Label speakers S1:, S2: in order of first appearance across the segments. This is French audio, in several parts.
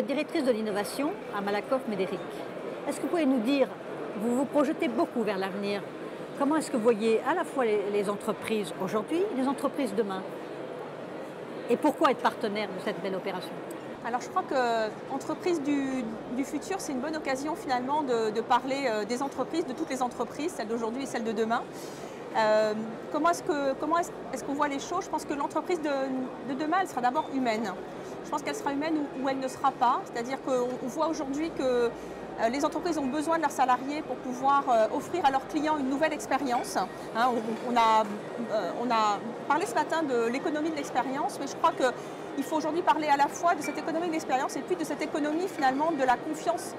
S1: êtes directrice de l'innovation à Malakoff Médéric. Est-ce que vous pouvez nous dire, vous vous projetez beaucoup vers l'avenir, comment est-ce que vous voyez à la fois les entreprises aujourd'hui et les entreprises demain? Et pourquoi être partenaire de cette belle opération?
S2: Alors je crois que entreprise du futur, c'est une bonne occasion finalement de parler des entreprises, de toutes les entreprises, celles d'aujourd'hui et celles de demain. Comment est-ce qu'on voit les choses? Je pense que l'entreprise de demain, elle sera d'abord humaine. Je pense qu'elle sera humaine ou elle ne sera pas. C'est-à-dire qu'on voit aujourd'hui que les entreprises ont besoin de leurs salariés pour pouvoir offrir à leurs clients une nouvelle expérience. Hein, on a parlé ce matin de l'économie de l'expérience, mais je crois qu'il faut aujourd'hui parler à la fois de cette économie de l'expérience et puis de cette économie finalement de la confiance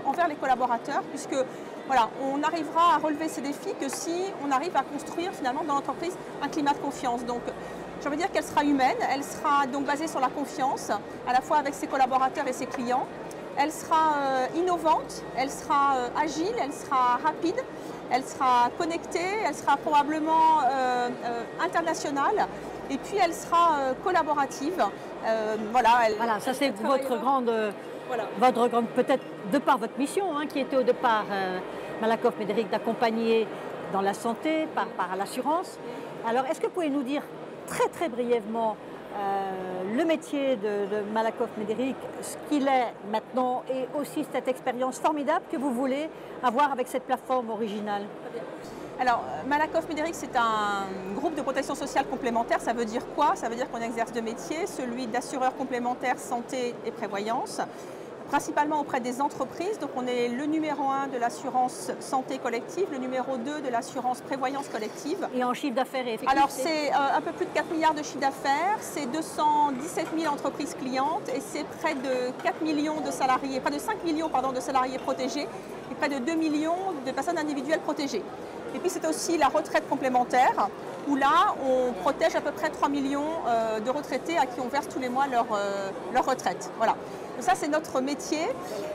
S2: envers les collaborateurs, puisque voilà, on n'arrivera à relever ces défis que si on arrive à construire finalement dans l'entreprise un climat de confiance. Donc, je veux dire qu'elle sera humaine, elle sera donc basée sur la confiance, à la fois avec ses collaborateurs et ses clients. Elle sera innovante, elle sera agile, elle sera rapide, elle sera connectée, elle sera probablement internationale et puis elle sera collaborative.
S1: Voilà, ça c'est votre grande, peut-être de par votre mission, hein, qui était au départ, Malakoff Médéric, d'accompagner dans la santé, par l'assurance. Alors, est-ce que vous pouvez nous dire très brièvement le métier de Malakoff Médéric, ce qu'il est maintenant et aussi cette expérience formidable que vous voulez avoir avec cette plateforme originale?
S2: Alors, Malakoff Médéric, c'est un groupe de protection sociale complémentaire. Ça veut dire quoi? Ça veut dire qu'on exerce deux métiers, celui d'assureur complémentaire santé et prévoyance, principalement auprès des entreprises. Donc on est le numéro 1 de l'assurance santé collective, le numéro 2 de l'assurance prévoyance collective.
S1: Et en chiffre d'affaires et effectif?
S2: Alors c'est un peu plus de 4 milliards de chiffre d'affaires, c'est 217 000 entreprises clientes et c'est près de 4 millions de salariés, près de 5 millions pardon, de salariés protégés et près de 2 millions de personnes individuelles protégées. Et puis c'est aussi la retraite complémentaire, où là on protège à peu près 3 millions de retraités à qui on verse tous les mois leur retraite. Voilà. Donc ça c'est notre métier.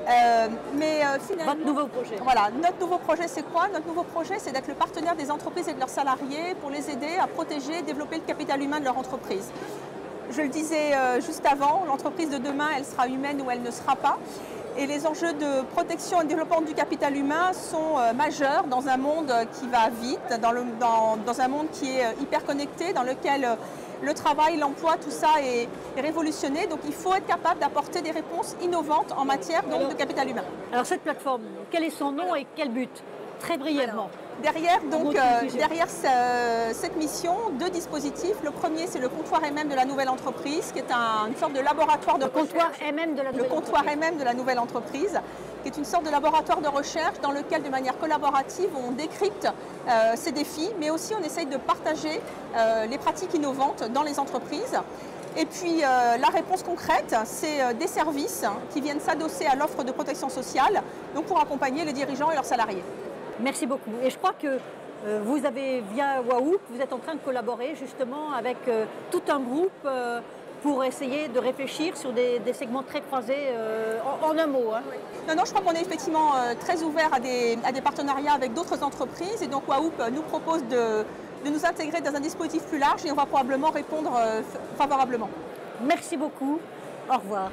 S1: Finalement, votre nouveau projet.
S2: Voilà, notre nouveau projet c'est quoi? Notre nouveau projet c'est d'être le partenaire des entreprises et de leurs salariés pour les aider à protéger et développer le capital humain de leur entreprise. Je le disais juste avant, l'entreprise de demain elle sera humaine ou elle ne sera pas. Et les enjeux de protection et de développement du capital humain sont majeurs dans un monde qui va vite, dans un monde qui est hyper connecté, dans lequel le travail, l'emploi, tout ça est révolutionné. Donc il faut être capable d'apporter des réponses innovantes en matière donc, de capital humain.
S1: Alors cette plateforme, quel est son nom et quel but? Très brièvement.
S2: Derrière cette mission, deux dispositifs. Le premier, c'est le comptoir MM de la nouvelle entreprise, qui est une sorte de laboratoire de recherche.
S1: Le comptoir MM de la nouvelle entreprise.
S2: Le comptoir MM de la nouvelle entreprise, qui est une sorte de laboratoire de recherche dans lequel, de manière collaborative, on décrypte ces défis, mais aussi on essaye de partager les pratiques innovantes dans les entreprises. Et puis la réponse concrète, c'est des services qui viennent s'adosser à l'offre de protection sociale, donc pour accompagner les dirigeants et leurs salariés.
S1: Merci beaucoup. Et je crois que vous avez, via WAOOP, vous êtes en train de collaborer justement avec tout un groupe pour essayer de réfléchir sur des segments très croisés en un mot. Hein.
S2: Non, je crois qu'on est effectivement très ouvert à des partenariats avec d'autres entreprises. Et donc WAOOP nous propose de nous intégrer dans un dispositif plus large et on va probablement répondre favorablement.
S1: Merci beaucoup. Au revoir.